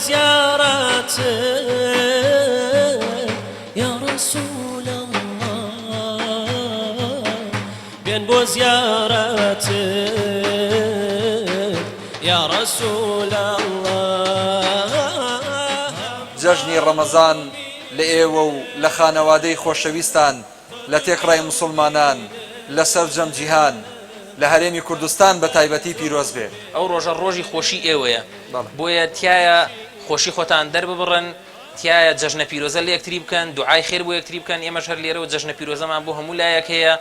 زيارتك يا رسول الله بين زيارتك يا رسول الله. جەژنی ڕەمەزان لە ئێوە و لە خانەوادەی خۆشەویستان لە تێکڕای مسلمانان لەسەر جەمجیهان لە هەرێمی کوردستان بە تایبەتی پیرۆز بێ. ئەو ڕۆژە ڕۆژی خۆشی ئێوەیە بۆیە تایە خۆشی خۆتان دەرببڕن، تایە جەژنە پیرۆزە لە یەکتری بکەن، دوعای خێر بۆ یەکتری بکەن. ئێمەش هەر لێرەوە جەژنە پیرۆزەمان بۆ هەموو لایەک هەیە.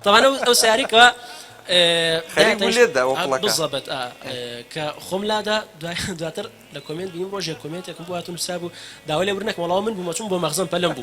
طبعا او سياريك خليك وليدا وقلك بالضبط كخملادا دواتر لكومنت بين روجا كومنت يكون بواتون سابو داولي ورنك والله من بمشون بمخزن بلمبو